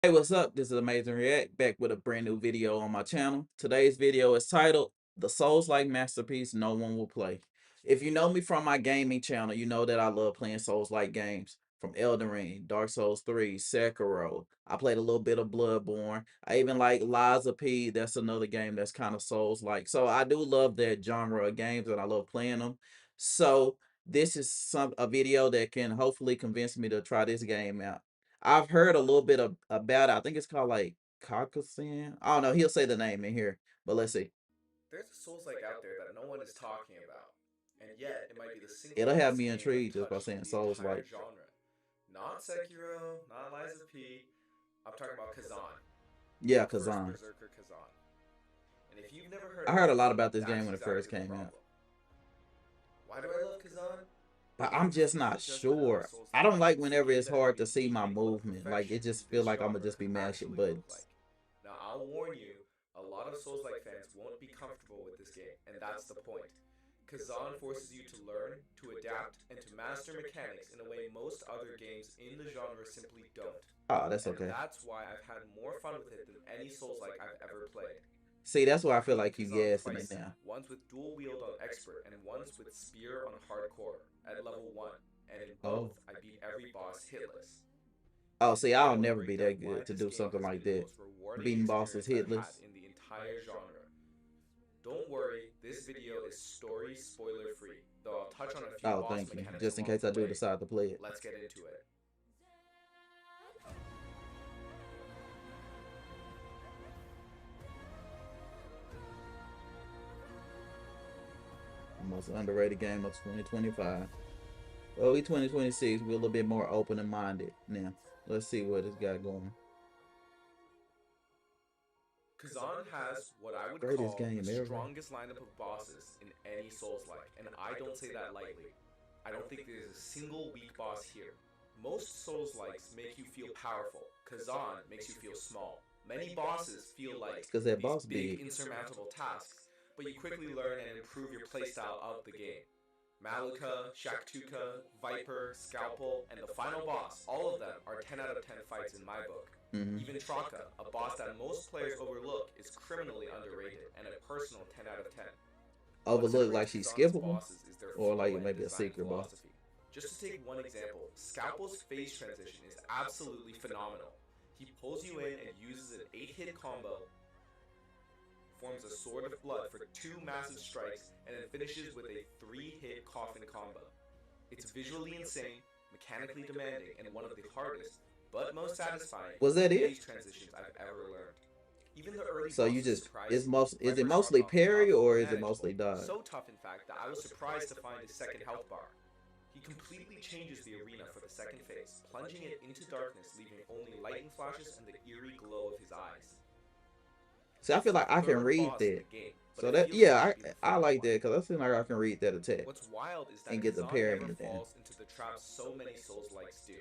Hey, what's up? This is Amazing React back with a brand new video on my channel. Today's video is titled The Souls-like Masterpiece No One Will Play. If you know me from my gaming channel, you know that I love playing Souls-like games from Elden Ring, Dark Souls 3, Sekiro. I played a little bit of Bloodborne. I even like Lies of P. That's another game that's kind of Souls-like. So I do love that genre of games and I love playing them. So this is a video that can hopefully convince me to try this game out. I've heard a little bit about it. I think it's called like Caucasian. I don't know. He'll say the name in here, but let's see. There's a Souls-like out there that no one is talking about, and yet it might be the single It'll have best me game I've intrigued just by touched in saying the Souls entire like. genre. Not Sekiro, not Lies of P. I'm talking about Khazan, Yeah, First Kazan. Berserker Khazan. And if you've never heard I of heard a it, lot about this game that's when it first exactly the came out, problem. Why do I love Khazan? but I'm Because this just isn't not just another sure. I Souls-like. don't like It's a whenever game it's that is hard to see my reminding me what movement. Like it perfection in just feel this like I'm gonna genre just be mashing actually looks buttons. like. Now, I'll warn you, a lot of Souls-like fans won't be comfortable with this game, and that's the point. Kazan forces you to learn, to adapt, and to master mechanics in a way most other games in the genre simply don't. Oh, that's And okay. that's why I've had more fun with it than any Souls-like I've ever played. See, that's why I I've feel beaten like you Kazan gassing me twice, now. once with dual wield on expert and once with spear on hardcore at level 1, and in Oh. both I beat every boss hitless. Oh, In see, here I'll I want to never break be down that why good to this do game something has like been the that. most rewarding Beating bosses experience I've had hitless. in the entire genre. Don't worry, this video is story spoiler free, though I'll touch on a few Oh, boss thank you. mechanics Just in along case the I do way. decide to play it. Let's get into it. Most underrated game of 2025. Well, we 2026. We're a little bit more open and minded now. Let's see what it's got going. Kazan has what I would Greatest call the game ever. strongest lineup of bosses in any Souls-like, and I don't say that lightly. I don't think there's a single weak boss here. Most Souls-likes make you feel powerful. Kazan makes you feel small. Many bosses feel It's like because that these boss big big. insurmountable tasks, but you quickly learn and improve your playstyle of the game. Maluka, Shaktuka, Viper, Scalpel, and the final boss, all of them are 10 out of 10 fights in my book. Mm-hmm. Even Traka, a boss that most players overlook, is criminally underrated and a personal 10 out of 10. What Overlooked like separates she's Kazan's skippable, bosses is their or like flow and maybe a design secret boss. philosophy. Just to take one example, Scalpel's phase transition is absolutely phenomenal. He pulls you in and uses an 8-hit combo, forms a Sword of Blood for 2 massive strikes, and then finishes with a 3-hit coffin combo. It's visually insane, mechanically demanding, and one of the hardest, but most satisfying, Was that it? phase transitions I've ever learned. Even the early So you bosses just surprise you. is it Viper starts mostly off parry tough or but is it manageable. mostly dodge? So tough, in fact, that I was surprised to find his second health bar. He completely changes the arena for the second phase, plunging it into darkness, leaving only lightning flashes and the eerie glow of his eyes. See, I It's feel the like I can third read boss in that. the game, but So it that feels like it yeah, should be the I final like one. that because I feel like I can read that attack What's wild is and that get the Khazan never parrying down. falls into the trap so many Souls-likes do.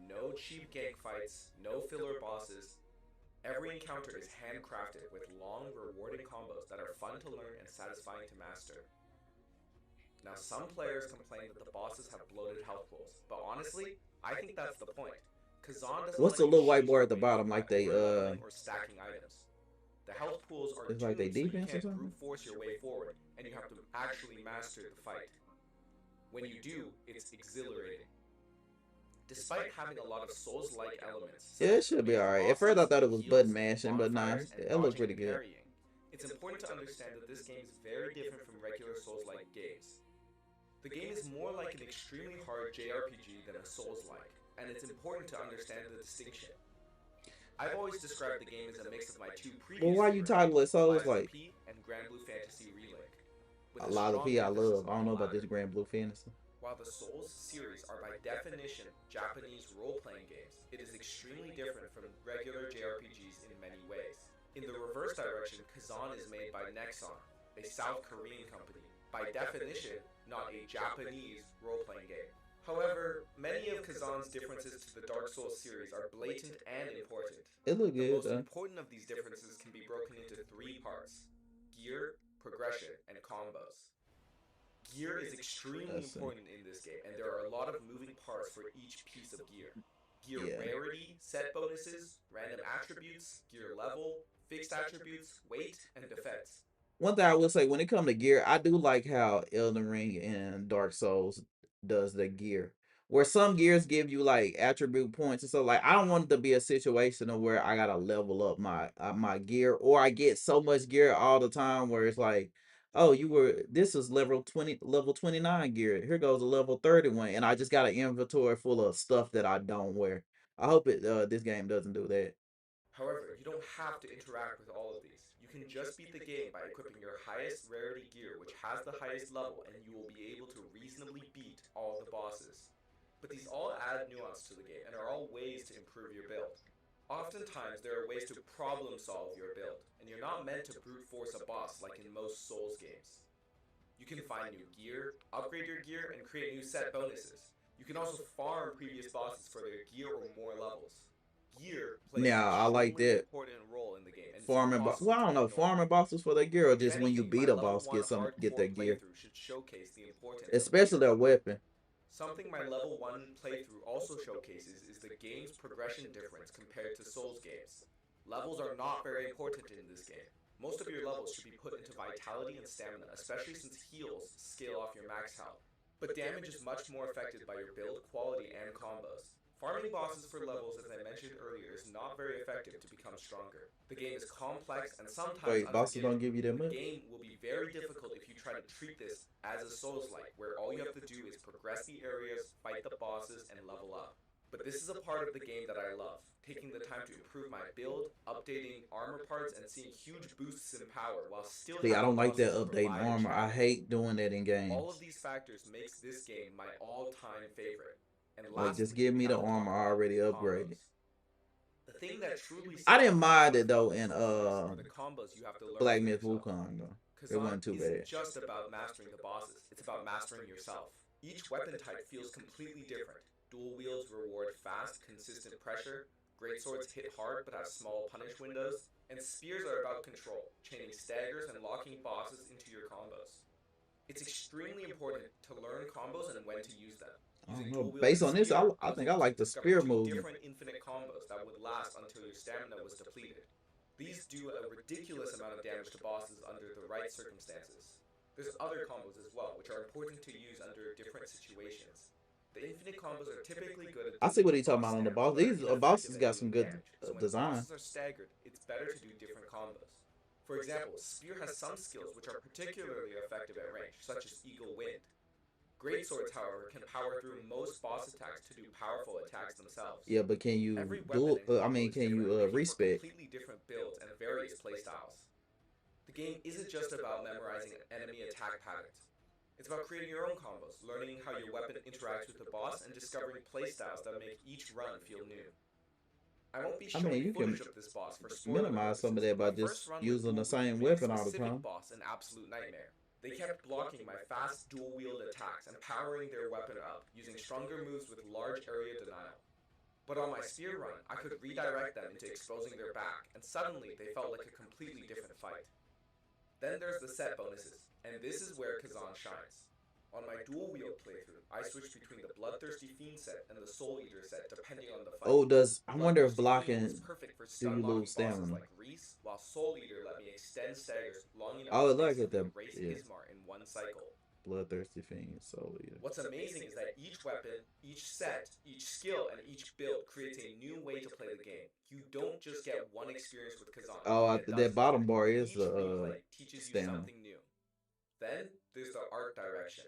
No cheap gank fights, no filler bosses. Every encounter is handcrafted with long, rewarding combos that are fun to learn and satisfying to master. Now, some players complain that the bosses have bloated health pools, but honestly, I think that's the point. Kazan doesn't What's let the you little white cheese bar your at the way through bottom? Like they over leveling or stacking items. The health pools are it's like they tuned so you defense or can't something. brute force your way forward, and you have to actually master the fight. When you do, it's exhilarating. Despite having a lot of Souls-like elements, Yeah, such it as should be amazing alright. At first I bosses, thought it was button heals, mashing, but nah, bonfires, and it looked dodging pretty and good. parrying, it's important to understand that this game is very different from regular Souls-like games. The game is more like an extremely hard JRPG than a Souls-like, and it's important to understand the distinction. I've always described the game as a mix of my two Well, previous why you favorites, title it Souls Lies of like P and Grand Blue Fantasy Relink, with a a lot of strong P I emphasis love? I on don't the know about this latter. Grand Blue Fantasy. While the Souls series are by definition Japanese role-playing games, it is extremely different from regular JRPGs in many ways. In the reverse direction, Khazan is made by Nexon, a South Korean company, by definition not a Japanese role-playing game. However, many of Khazan's differences to the Dark Souls series are blatant and important. It looked The good most though. important of these differences can be broken into 3 parts: gear, progression, and combos. Gear is extremely Let's see. important in this game, and there are a lot of moving parts for each piece of gear. gear Yeah. rarity, set bonuses, random attributes, gear level, fixed attributes, weight, and defense. One thing I will say when it comes to gear, I do like how Elden Ring and Dark Souls does the gear. Where some gears give you like attribute points and so like I don't want it to be a situation of where I gotta level up my gear or I get so much gear all the time where it's like, oh, this is level 29 gear. Here goes a level 31 and I just got an inventory full of stuff that I don't wear. I hope this game doesn't do that. However, you don't have to interact with all of these. You can just beat the game by equipping your highest rarity gear, which has the highest level, and you will be able to reasonably beat all the bosses. But these all add nuance to the game and are all ways to improve your build. Oftentimes, there are ways to problem solve your build, and you're not meant to brute force a boss like in most Souls games. You can find new gear, upgrade your gear, and create new set bonuses. You can also farm previous bosses for their gear or more levels. Gear plays an Now I like extremely that. important role in the game, and it's Farming, impossible well, I to don't know, ignore. farming bosses for their gear, or If just when you anything, beat my a level boss, 1 get hardcore their gear, playthrough should showcase the importance of especially gear. their weapon. Something my level 1 playthrough also showcases is the game's progression difference compared to Souls games. Levels are not very important in this game. Most of your levels should be put into vitality and stamina, especially since heals scale off your max health. But damage is much more affected by your build quality and combos. Farming bosses for levels, as I mentioned earlier, is not very effective to become stronger. The game is complex and sometimes Wait, bosses don't unforgiving. give you that The much? game will be very difficult if you try to treat this as a Souls-like, where all you have to do is progress the areas, fight the bosses, and level up. But this is a part of the game that I love, taking the time to improve my build, updating armor parts, and seeing huge boosts in power while still See, I having don't like that bosses updating provide a armor. I challenge. hate doing that in All of games. these factors makes this game my all-time favorite. And Like, just lastly, give we me the have to armor talk about already upgraded. combos. The thing that truly I sets didn't Kazan mind it apart from though most in Souls games are the combos you have to learn Black for Myth yourself. Wukong though. It Kazan wasn't too isn't bad. just about mastering the bosses, it's about mastering yourself. Each weapon type feels completely different. Dual wields reward fast, consistent pressure, great swords hit hard but have small punish windows, and spears are about control, chaining staggers and locking bosses into your combos. It's extremely important to learn combos and when to use them. I don't Using know. dual wielding Based on this, spear I allows think you I to like the discover spear two movement. different infinite combos that would last until your stamina was depleted. These do a ridiculous amount of damage to bosses under the right circumstances. There's other combos as well, which are important to use under different situations. The infinite combos are typically good at I see what deleting he's talking boss about on the stamina, boss. but are These ineffective bosses at got some dealing good damage, so when design. bosses are staggered, it's better to do different combos. For example, Spear has some skills which are particularly effective at range, such as Eagle Wind. Greatswords, however, can power through most boss attacks to do powerful attacks themselves. Yeah, but can you Every weapon dual? and combo is Can different, you making for respec? completely different builds and various playstyles. The game isn't just about memorizing enemy attack patterns. It's about creating your own combos, learning how your weapon interacts with the boss, and discovering playstyles that make each run feel new. I won't be I mean, showing you can footage of this boss for spoiler minimize some of purposes, that but by my first just run with using the dual wield same made a weapon all the specific time. boss an absolute nightmare. They kept blocking my fast dual wield attacks and powering their weapon up, using stronger moves with large area denial. But on my spear run, I could redirect them into exposing their back, and suddenly they felt like a completely different fight. Then there's the set bonuses, and this is where Khazan shines. On my dual wield playthrough, I switched between the Bloodthirsty Fiend set and the Soul Eater set depending on the fight. Oh, does I wonder if Bloodthirsty Fiend was blocking perfect for do stun you locking lose bosses stamina? like Reese, while Soul Eater let me extend staggers long enough I to would like it basically that erase yeah, Ismar in one cycle. bloodthirsty fiend soul eater. What's amazing is that each weapon, each set, each skill, and each build creates a new way to play the game. You don't just get one experience with Khazan Oh, and get that dozens of bottom it. bar is Each the replay teaches you stamina. something new. Then there's the art direction.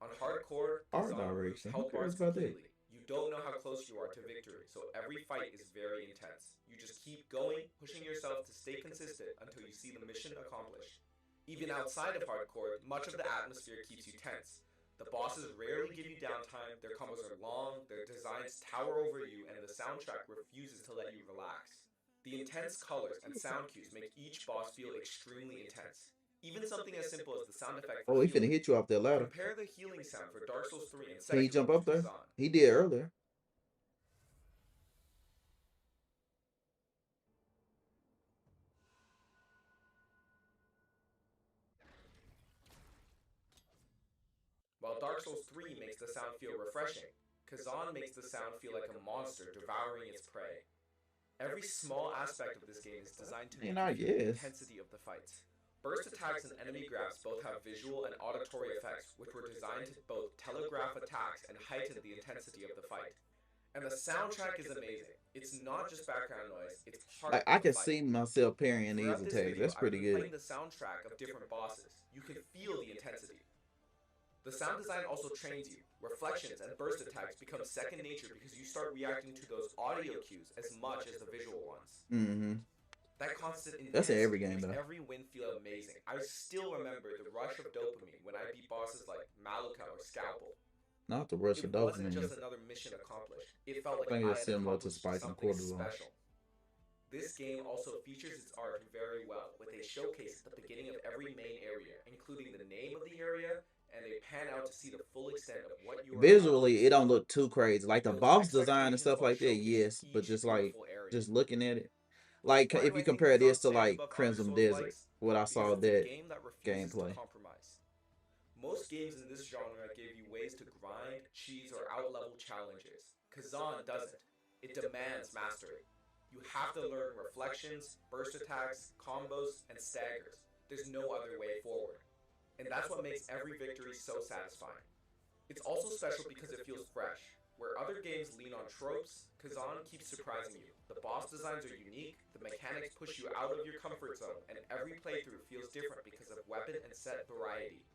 On hardcore, Art Khazan removes direction. Who health bars cares about that? completely. You don't know how close you are to victory, so every fight is very intense. You just keep going, pushing yourself to stay consistent until you see the mission accomplished. Even outside of hardcore, much of the atmosphere keeps you tense. The bosses rarely give you downtime, their combos are long, their designs tower over you, and the soundtrack refuses to let you relax. The intense colors and sound cues make each boss feel extremely intense. Even something as simple as the sound effect for Oh, he finna healing. hit you off that ladder. Compare the healing sound for Dark Souls 3 and Can he Sekiro jump to up there? Khazan. He did earlier. While Dark Souls 3 makes the sound feel refreshing, Khazan makes the sound feel like a monster devouring its prey. Every small aspect of this game is designed to make you I feel the guess. intensity of the fights. Burst attacks and enemy grabs both have visual and auditory effects, which were designed to both telegraph attacks and heighten the intensity of the fight. And the soundtrack is amazing. It's not just background noise, it's Like part of I the can fight. see myself parrying these Throughout this attacks. video, That's I've pretty been good. playing the soundtrack of different bosses. You can feel the intensity. The sound design also trains you. Reflections and burst attacks become second nature because you start reacting to those audio cues as much as the visual ones. Mm-hmm. That constant That's in every intensity game makes though. every win feel amazing. I still remember the rush of dopamine when I beat bosses like Maluka or Scalpel. Not the rush of It wasn't dopamine. just another mission accomplished, it felt I like think I it's had similar to accomplished spike and something cortisol. special. This game also features its art very well, with a showcase at the beginning of every main area, including the name of the area and a pan out to see the full extent of what you are about to Visually, it don't explore. look too crazy. Like It the builds boss design and expectations stuff while like that, showcasing yes. But each just like beautiful area. looking at it, like Why do if I you think compare Kazan this to stands like above other Crimson Souls Desert, likes? what I Because saw it's a that game that refuses to gameplay. compromise. Most games in this genre give you ways to grind, cheese, or outlevel challenges. Kazan doesn't. It demands mastery. You have to learn reflections, burst attacks, combos, and staggers. There's no other way forward. And that's what makes every victory so satisfying. It's also special because it feels fresh. Where other games lean on tropes, Kazan keeps surprising you. The boss designs are unique, the mechanics push you out of your comfort zone, and every playthrough feels different because of weapon and set variety.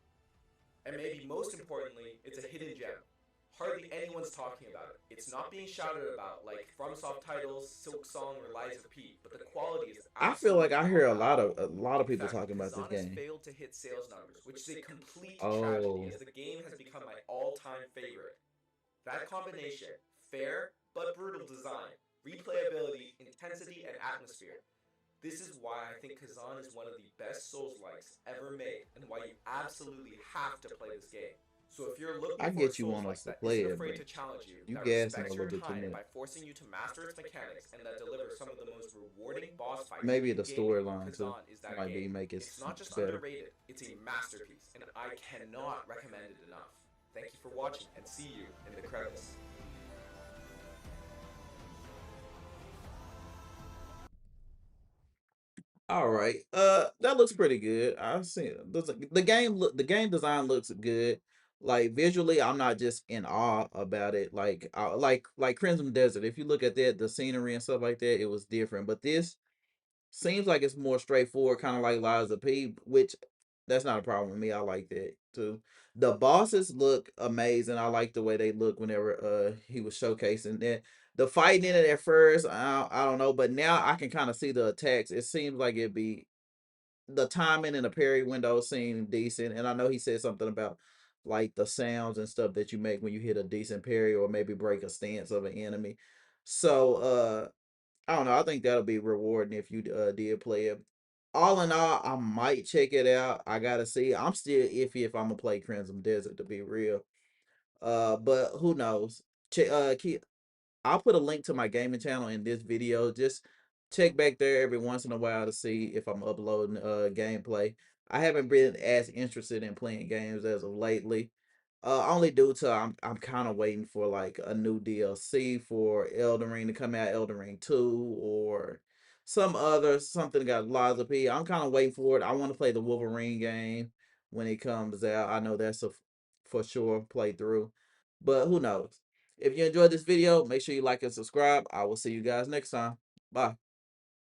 And maybe most importantly, it's a hidden gem. Hardly anyone's talking about it. It's not being shouted about like FromSoft titles, Silk Song, or Lies of P, but the quality is I feel like absolutely I hear unrivaled. a lot of In people fact, talking about this Kazan has game. failed to hit sales numbers, which is a complete tragedy Oh, as the game has become my all-time favorite. That combination, fair but brutal design, replayability, intensity, and atmosphere. This is why I think Khazan is one of the best Souls-likes ever made, and why you absolutely have to play this game. So if you're looking I for a get you want us Souls-like to that play isn't it, afraid but to challenge you, you that gassing a respects little your bit too time much. by forcing you to master its mechanics, and that delivers some of the most rewarding boss fights Maybe in the gaming, storyline too Khazan is that might be game. make it It's not just better. underrated, it's a masterpiece, and I cannot recommend it enough. Thank you for watching, and see you in the credits. All right. That looks pretty good. I see the game look the game design looks good. Like visually, I'm not just in awe about it. Like Crimson Desert. If you look at that, the scenery and stuff like that, it was different. But this seems like it's more straightforward, kind of like Lies of P, which that's not a problem with me. I like that too. The bosses look amazing. I like the way they look whenever he was showcasing that. The fighting in it at first, I don't know, but now I can kind of see the attacks. It seems like it'd be the timing and the parry window seem decent. And I know he said something about like the sounds and stuff that you make when you hit a decent parry or maybe break a stance of an enemy. So I don't know. I think that'll be rewarding if you did play it. All in all, I might check it out. I gotta see. I'm still iffy if I'm gonna play Crimson Desert to be real. But who knows? Keep I'll put a link to my gaming channel in this video. Just check back there every once in a while to see if I'm uploading gameplay. I haven't been as interested in playing games as of lately. Only due to I'm kind of waiting for like a new DLC for Elden Ring to come out, Elden Ring 2 or something that got lots of P. I'm kind of waiting for it. I want to play the Wolverine game when it comes out. I know that's a for sure playthrough. But who knows? If you enjoyed this video, make sure you like and subscribe. I will see you guys next time. Bye.